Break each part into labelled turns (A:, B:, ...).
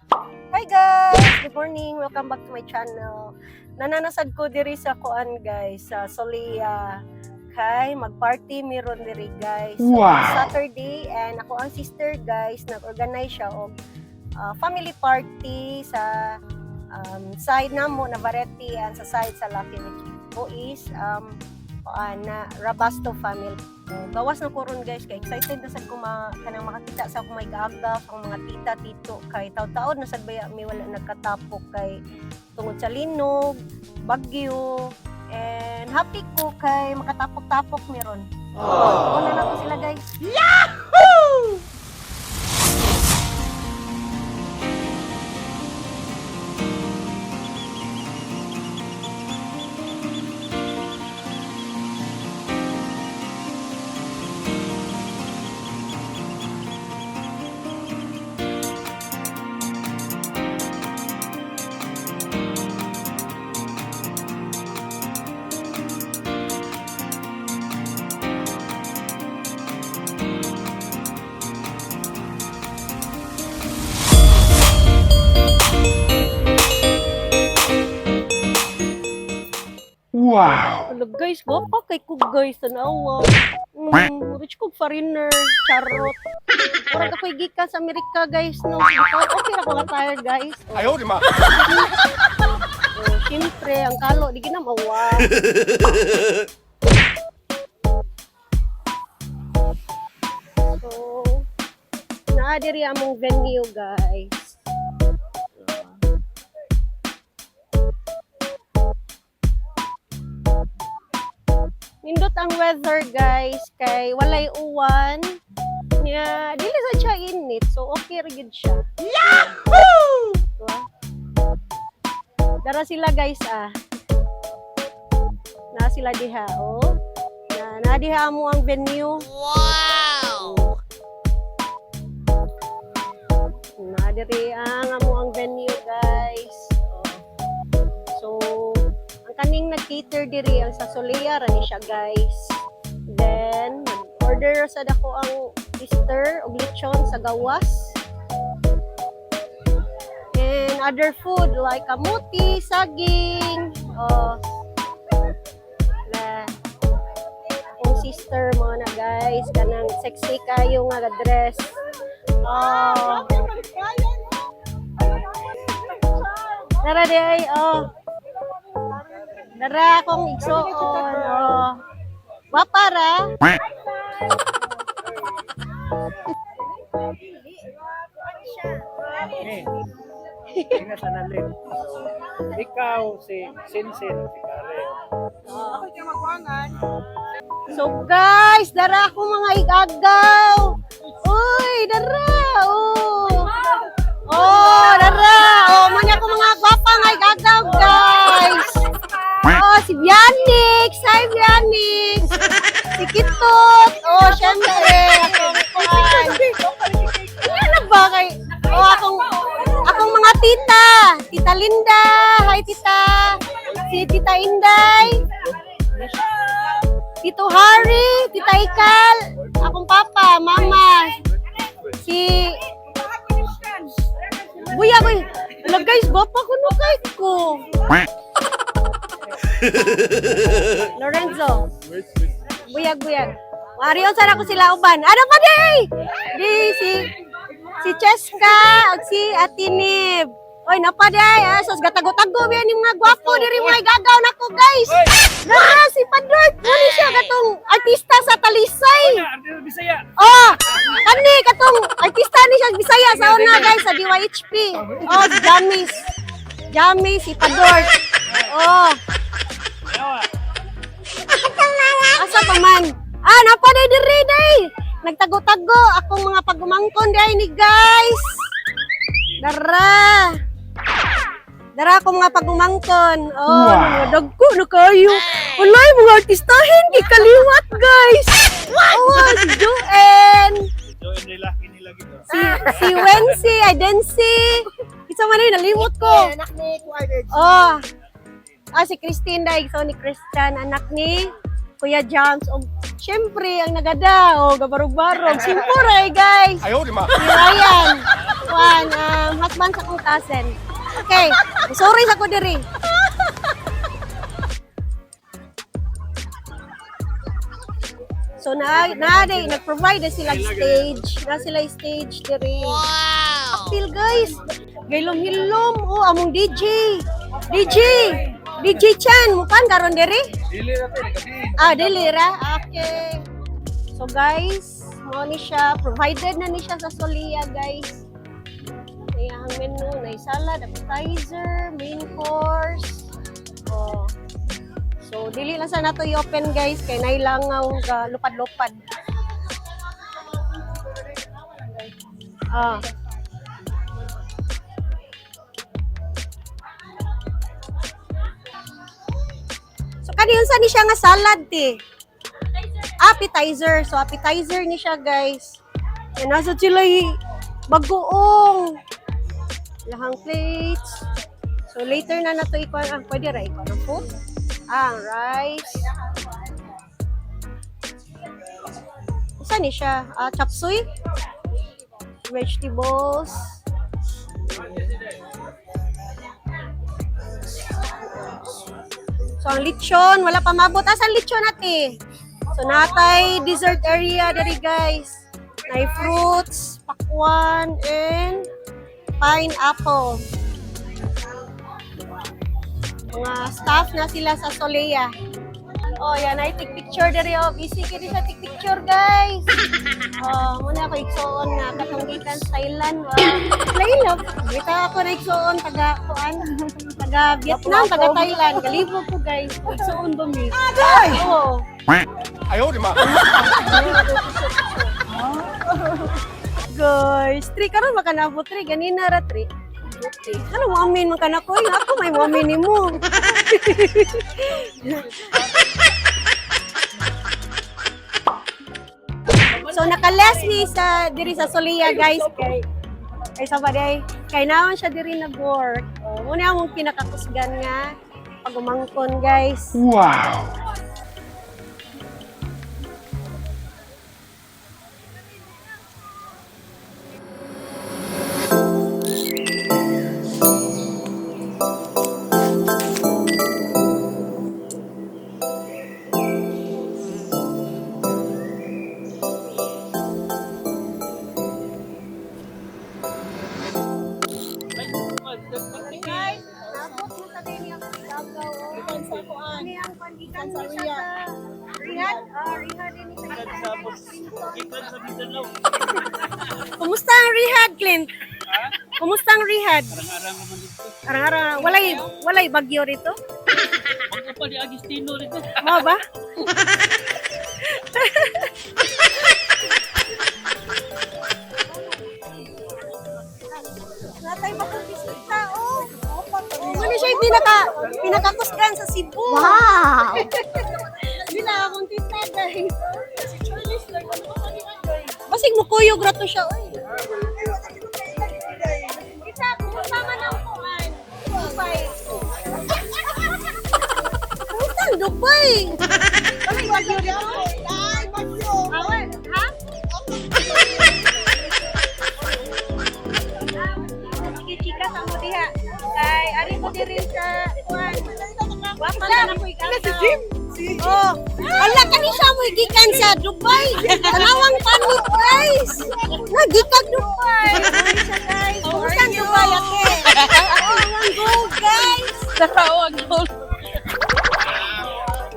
A: Hi guys! Good morning! Welcome back to my channel. Nananasad ko diri sa kuan guys, sa Solea. Kay mag-party meron diri guys. So, Saturday and ako ang sister guys, nag-organize siya og family party sa side namo na Variety and sa side sa Lucky which is na Rabasto family. Gawas na ko ron guys, kay excited na sad ko kanang makakita sa akong may gaagaf ang mga tita tito kay taw-taon na sad baya may wala nagkatapok kay tungod sa linog, bagyo, and happy ko kay makatapok-tapok meron. Una na ko sila guys. Yahoo!
B: Wow!
A: Hello guys, wapa kay ko guys, tanawa. Rich kog foreigner, charot. Murag ako'y gikan sa Amerika guys, no. Okay ra ko nga tayo guys.
B: Ayaw, di ma!
A: Siyempre, ang kalo, di ginamawa. So, naadiri among venue guys. Nindot ang weather guys, kay walay uwan. Nya, dili sa siya init, so okay ra gid siya. Yahoo! Diba? Dara sila guys Na sila diha, oh. Na diha mo ang venue. Wow! Na diri ang amo ang venue guys. So, ang kaning nag-cater diri ang sa Solea ra ni siya guys. Then order sa dako ang sister og lechon sa gawas. And other food like kamuti, saging, akong sister mo na guys, kanang sexy kayo nga dress. Dara di ay, dara akong igsoon, wapara.
C: Tingnan sa nalit. Ikaw, si Sinsin, si Karen.
A: So guys, dara ako mga igagaw. Uy, dara. Dara. Muna ko mga gwapa nga igagaw guys. Si Bianix. Hi Bianix. Si Kitot. Syempre. Ano ba kay? Akong mga tita. Tita Linda. Hi tita. Si Tita Inday. Tito Harry, Tita Ikal, akong papa, mama, si Buya, Alam guys, gwapa ko no kahit ko. Lorenzo, Buyag. Marion, sana ko sila uban. Ano pa di? Si Cheska, at si Atinib. Oy, napaday, sos gatago-tago biyan yung mga gwapo diri mga igagaw nako guys. Dara si Padort, ano siya katong artista sa Talisay.
C: Artista Bisaya.
A: Kani katong artista ni siya Bisaya sa una guys sa DYHP. Si Jamis, si Padort. Asa pa man? Napaday diri day. Nagtago-tago akong mga pagumangkon day ni guys. Dara ako mga pagumangkon. Mga dagko na kayo. Walay, mga artistahin, gikaliwat guys. Si Joen.
C: Join nila, kinila gito.
A: Si Wency, Idency. Isa man rin, nalimot ko.
D: Anak ni Quarter.
A: Si Christine Daig. So ni Christian, anak ni Kuya Jams, o syempre, ang nagada, o gabarog-barog, simpuray, guys.
B: Ayaw, di ma.
A: Si Ryan, husband sa kong cousin. Okay, sorry sa ko diri. So nag-provide na sila stage. Na sila stage diri. Wow! Feel guys. Gaylom-hilom. Oh, among DJ. DJ Chan, mukan karon diri?
C: Dili natin, kasi
A: Dili ra. Okay. So guys, mo ni siya provided na ni siya sa Solia, guys. Ang menu na salad, appetizer, main course. Oh. So, dili lang sa nato i-open, guys, kay nailangaw ga lupad-lupad. So, kaniyon sa ni siya nga salad, ti? Appetizer. So, appetizer ni siya, guys. Yan, nasa sila bagoong. Lahang plates. So, later na nato ikuha. Pwede ra ikuha ng food. Rice. Isa ni siya? Chop suey. Vegetables. So, ang lechon. Wala pa mabot. Asan lechon natin? So, natay dessert area diri, guys. Nay fruits, pakwan, and pineapple. Mga staff na sila sa Solia. Oh, yan ay take picture diri oh. Busy kini sa take picture, guys. Oh, muna ako igsoon na katunggikan sa Thailand. Lailap. Kita ako na igsoon taga Vietnam, taga Thailand. Kalibo ko, guys. Igsoon ba mi? Ay! Oh.
B: Ayaw, di ma.
A: Guys, 3 karon makanabot 3 ganina ra 3. Okay. Ano mo amin man kana ko? Ako may mo amin nimo. So naka-less ni sa diri sa Solia, guys, kay sa baday kay naon siya diri nag-work. Muna among pinakakusgan nga pagumangkon, guys.
B: Wow.
A: Guys, napot mo sa dini ako Davao. Ikan sa kuan. Ikan sa Riyadh. Riyadh din sa
C: ikan sa Mindanao.
A: Kumusta ang Riyadh, Clint? Kumusta ang Riyadh?
C: Arang-arang naman dito.
A: Arang-arang. Walay bagyo rito?
C: Ang pa di Agustino rito.
A: Mo ba? Natay makabisita, oh. Ano siya yung pinakakusgan sa Cebu? Wow! Bila akong tita, guys. Basig mo kuyog rato siya, oy. Kita, kumusta man ang kuhan? Dubai. Kumusta ang Dubai? Ano yung bagyo dito? Ay, bagyo. Awan, ha? Chika sa mo diha. Kay ari mo diri sa kuan. Wa pa na ko ikaw. Si Jim. Oh, ala kani siya mo gikan sa Dubai. Tanawang panit, guys. Nagikag Dubai. Ano siya, guys? Kumusta ang Dubai ate? Oh, ang gold, guys.
D: Ang gold.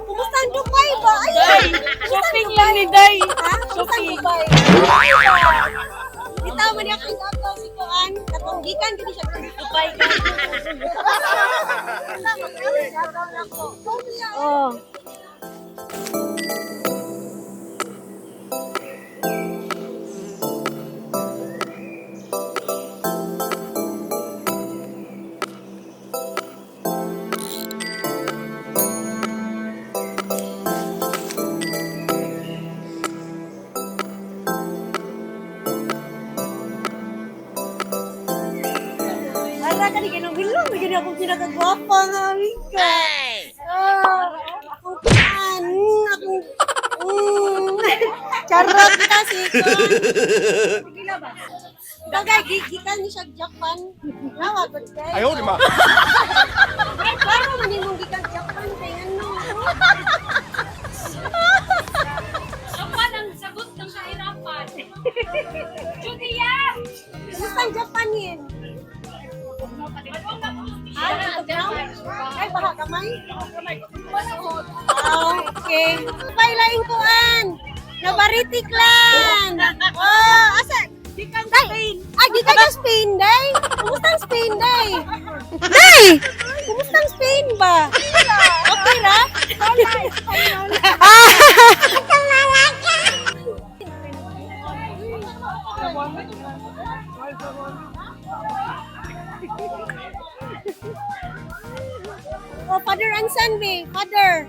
A: Kumusta ang Dubai ba? Ay,
D: Shopping lang ni Day.
A: ha? Kumusta ang Dubai? Bitaw man ako sa si Kuan. Katunggikan kini siya sa Dubai, guys. Oh. Ala ka ni ginubilong, gini akong pinakagwapa nga amiga. Akong kuan, akong Charot kita si Bagay, gigikan ni siya Japan. Nawa, good day.
B: Ayaw, di ma.
A: Ay, klaro man yung gikan Japan. Kaya ano?
D: Japan ang sagot ng kahirapan. Julia!
A: Gusto ang Japan yun? Ay, baha kamay? Okay. Pailaing kuan. Nabaritiklan. Oh, asa? Gikan Spain. Ay, gikan sa Spain, day. Kumusta ang Spain, day? Day! Kumusta ang Spain ba? Okay ra? Oh, father and son, be. Father.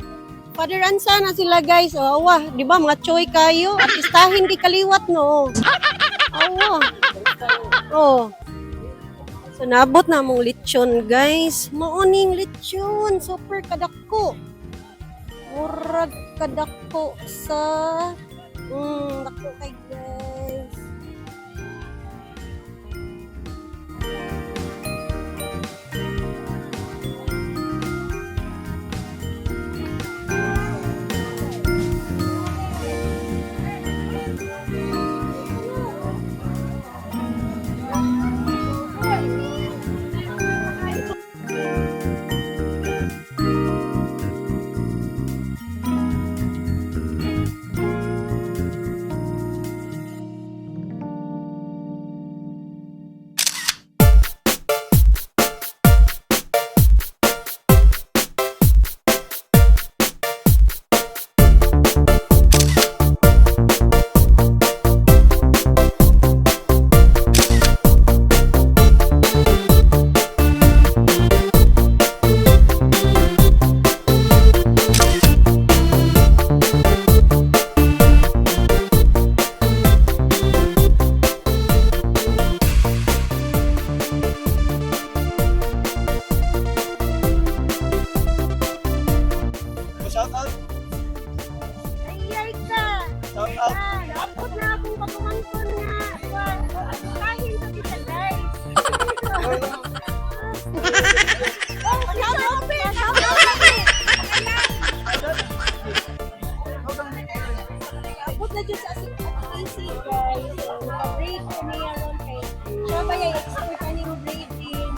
A: Father and son na sila, guys. Oh, awa. Di ba, mga choy kayo? Artistahin di kaliwat, no? Awa. Oh. So, nabot na mong lechon, guys. Mauning lechon. Super kadako. Murag kadako sa... dako kay guys.
C: Shout out.
A: Ayay ka!
C: Shout out.
A: Dapat na akong pagkumangkon nga. Kahin sa kita, guys. Abot na dyan sa AC, guys. Naka-break ko niya ron kay siya ba yung expert ka niyo breathing?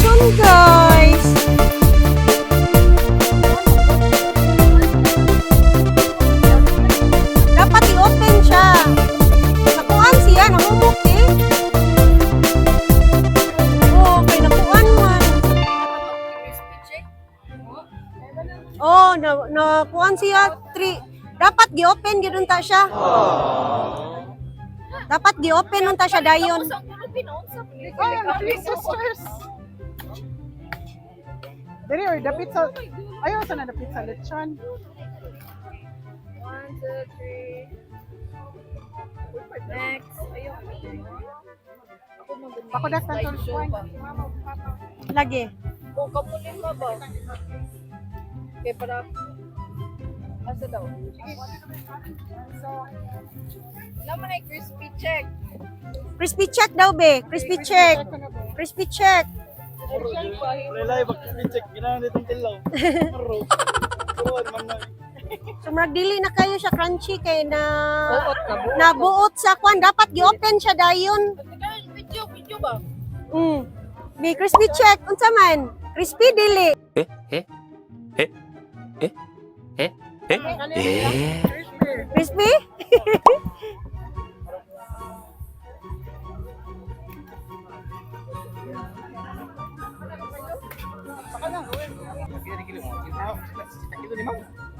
A: Yun, guys. Dapat i-open siya. Nakuan siya, namumuk eh. Oo, may nakuan man. Oh, nakuan siya. Dapat gi-open gid unta siya. Dapat gi-open unta siya dayon.
E: Dili or dapit sa ayaw sa dapit sa lechon.
D: 1, 2, 3. Next. Ayun.
E: Ako dastan sa lechon.
A: Lagi.
D: O, kapulin mo ba? Okay, para... Asa daw? So, naman ay crispy check.
A: Crispy check daw be. Crispy check. Crispy check.
C: Relay, bakit-check. Ginahan itong tilaw. Maro. Turuan man na.
A: So magdili na kayo siya crunchy kay na nabuot sa kwan. Dapat gi-open siya dayon.
D: Video ba?
A: Be crispy check unsa man? Crispy dili. Crispy?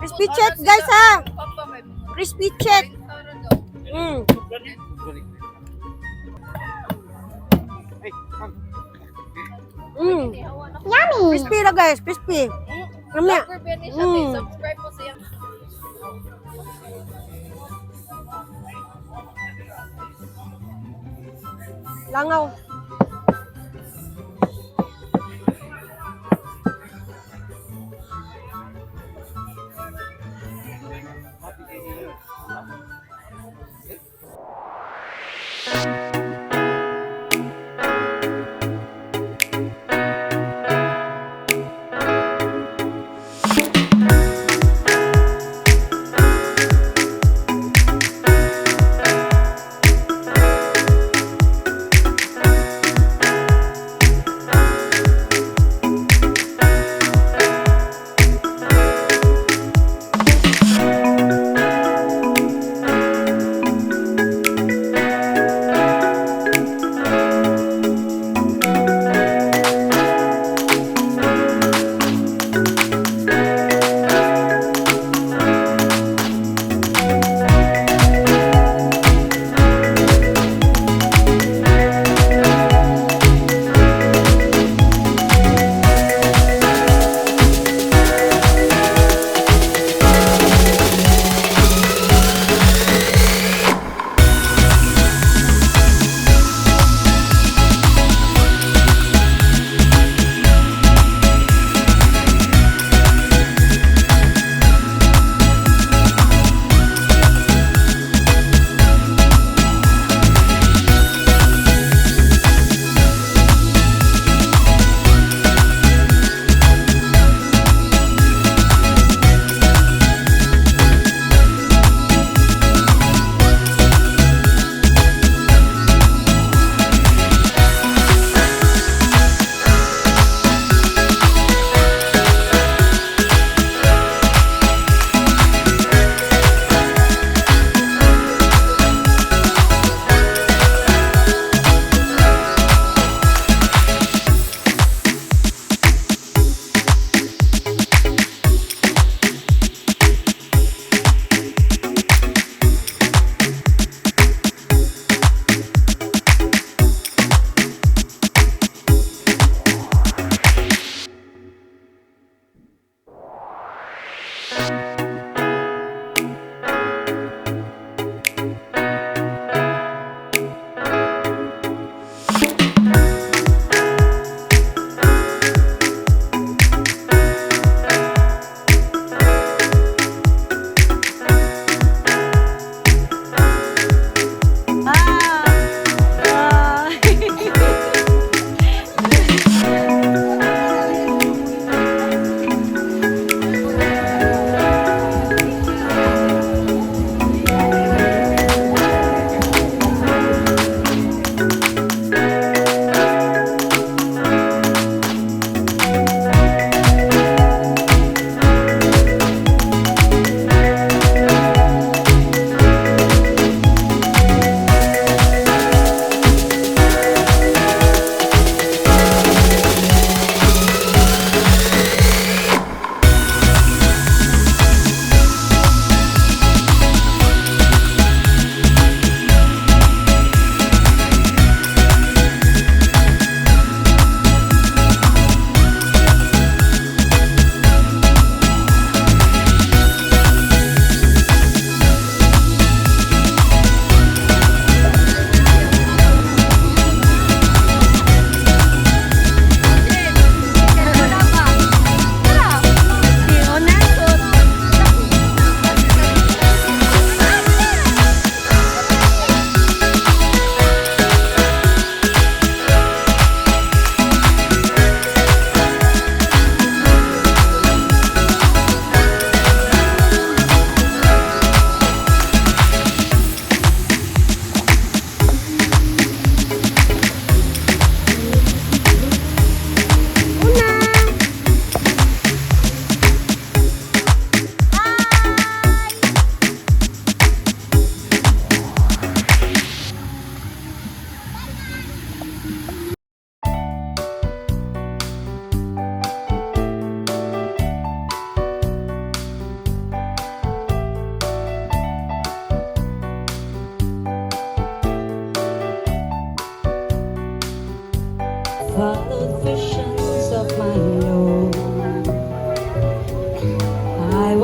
A: Crispy check guys ha. Crispy check. Crispy na guys, crispy. Mamaya.
D: Vlogger ba niya siya? Kaya subscribe mo siya.
A: Langaw.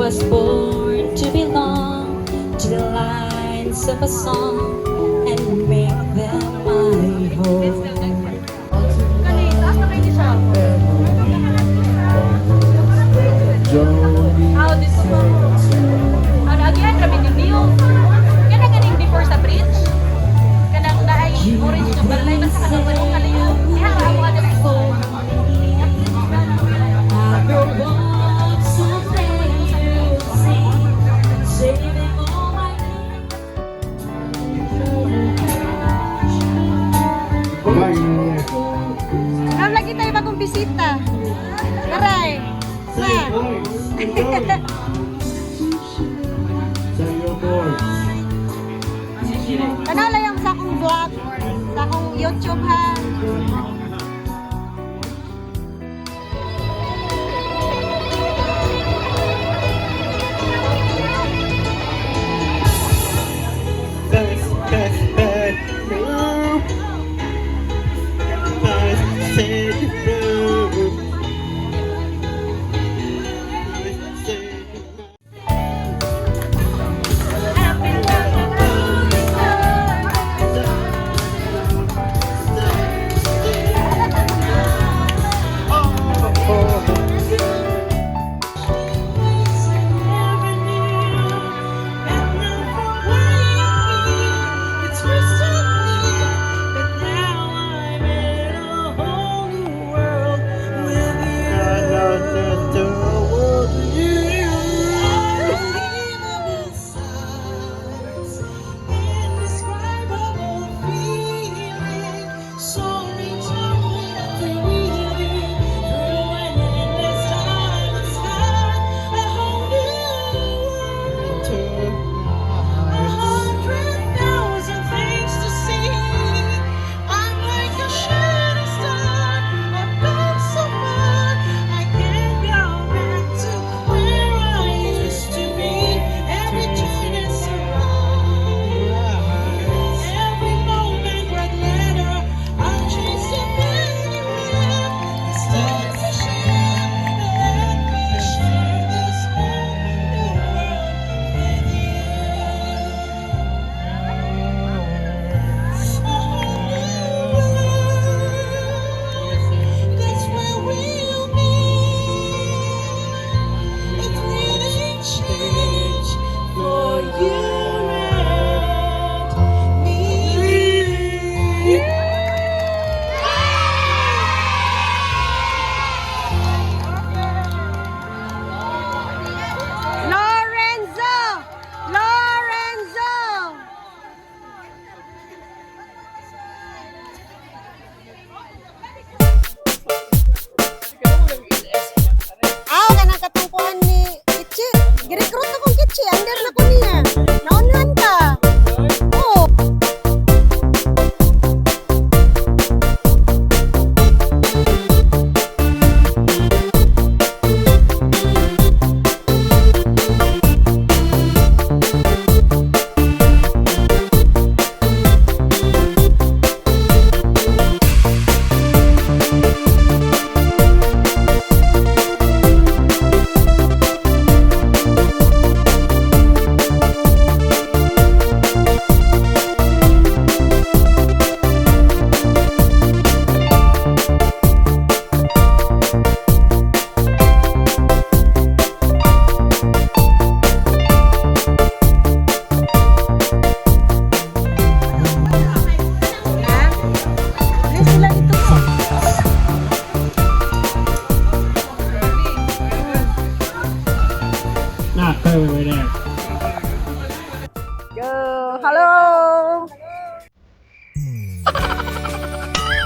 B: was born to belong to the lines of a song and make them my home.
D: How dito po? Ano, again, kami din niyo. Kana ganing before sa bridge. Kanang naay orange na balay, basta ka naman yung kalayo. Kaya nga ako ka
A: Ma'am, lagi tayo bagong bisita. Karay. Ma. Kanala yung sa akong vlog, sa akong YouTube ha.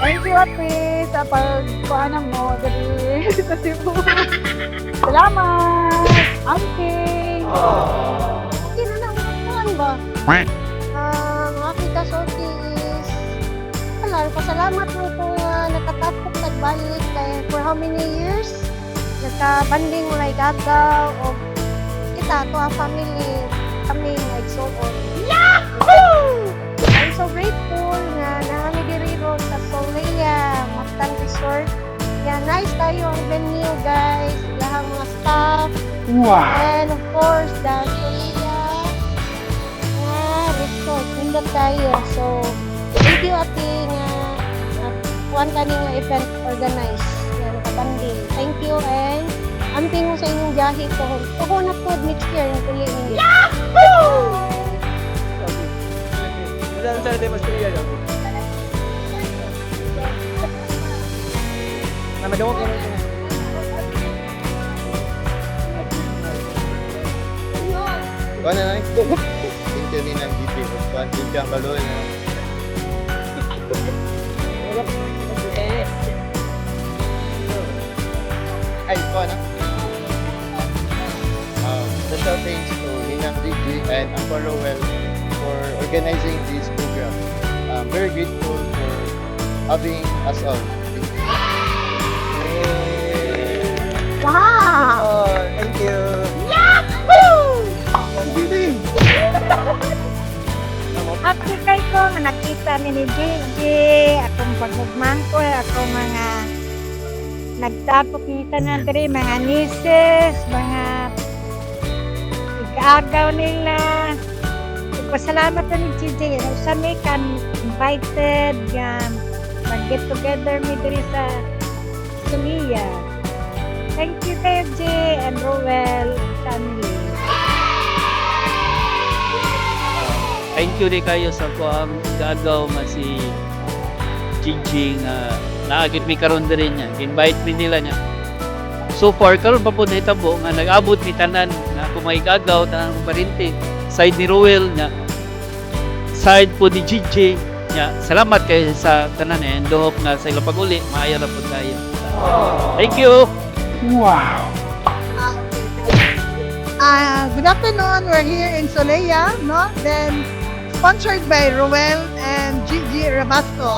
E: Thank you, Ate, sa pagkuhanan mo dali sa Cebu. Salamat, Auntie.
A: Sino na kuan ba? Ang aking kasulti is wala, pasalamat mo kung nakatapok nagbalik kay for how many years? Nagkabanding mo like gagaw o kita to a family kami nagsuot. Yahoo! I'm so grateful na naami diri ro sa Solea Mactan Resort. Yeah, nice tayo ang venue guys. Lahang mga staff.
C: Wow!
A: And
F: course, the Solia resort. Nindot tayo. So, thank you ate nga kuan kani nga event organize. Yan, kabanding. Thank you and amping mo sa inyong jahe ko. Ako na po next year yung tuloy ninyo.
C: Saan tayo mas tuloy yan? Namadawag ka rin.
G: Kuha na lang. Tingnan din ang DJ. Kuha din kang baloy. Ay, kuha na. Special thanks to Ninang DJ and Uncle Rowell for organizing this program. I'm very grateful for having us all.
F: Wow!
C: Oh, thank you.
E: Happy kay ko nga nakita ni Gigi, akong pagmugman ko, akong mga nagtapok kita na diri, mga nieces, mga ikaagaw nila. Pasalamat na ni Gigi, sa may kan invited, mag-get together mi diri sa Solia. Thank you kayo, G and Rowell family.
H: Thank you rin kayo sa kuang gagaw nga si Gigi nga naagit mi karon diri niya. Invite mi nila niya. So far karon pa po nahitabo nga nag-abot mi tanan nga kung may gagaw tanan kong parinti. Side ni Rowell niya. Side po ni Gigi niya. Salamat kayo sa tanan and hope nga sa ilang pag-uli maayo na po tayo. Thank you.
E: Good afternoon. We're here in Soleya, no? Then sponsored by Rowell and Gigi Rabasco.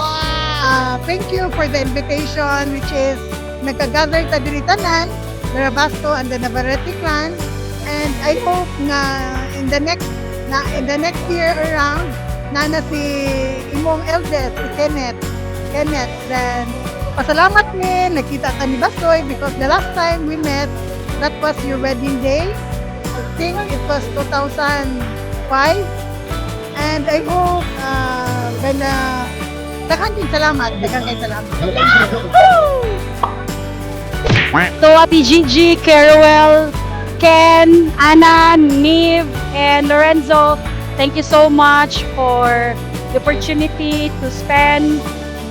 E: Thank you for the invitation, which is nagka-gather ta diri tanan, the Rabasco and the Navarrete clan. And I hope nga in the next year around, nana si imong eldest, si Kenneth. Then pasalamat ni nakita ka ni Basoy because the last time we met, that was your wedding day. I think it was 2005. And I hope daghang salamat.
D: So, Ate Gigi, Carol, Ken, Anna, Neve, and Lorenzo, thank you so much for the opportunity to spend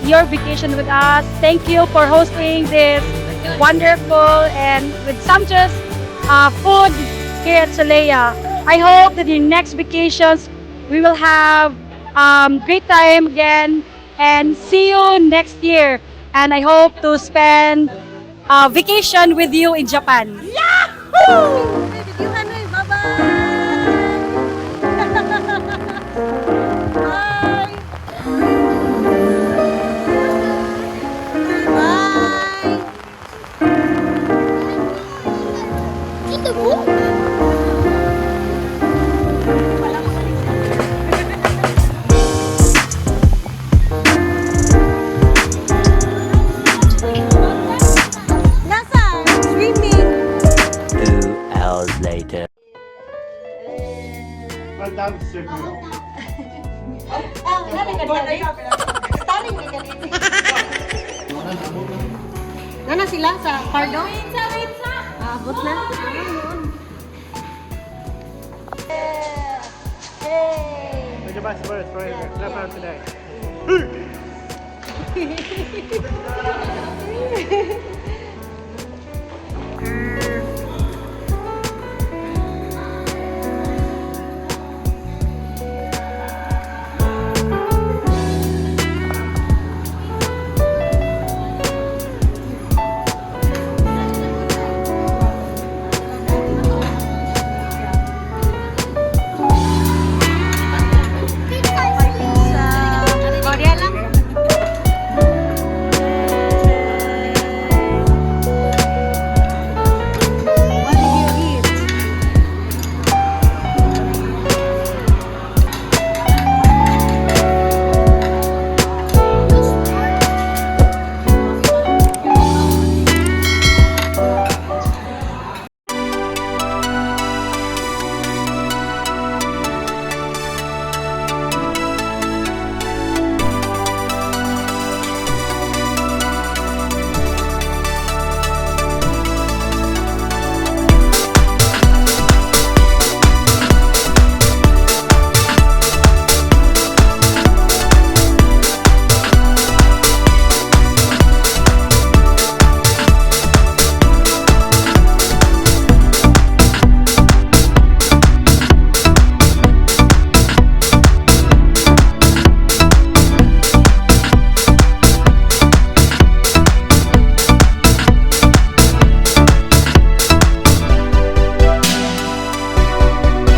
D: your vacation with us. Thank you for hosting this wonderful and with sumptuous food here at Soleya. I hope that in next vacations we will have great time again and see you next year. And I hope to spend vacation with you in Japan.
A: Nana sila sa Pardo? Abot na.
C: Medyo ba si Boris for left hand today?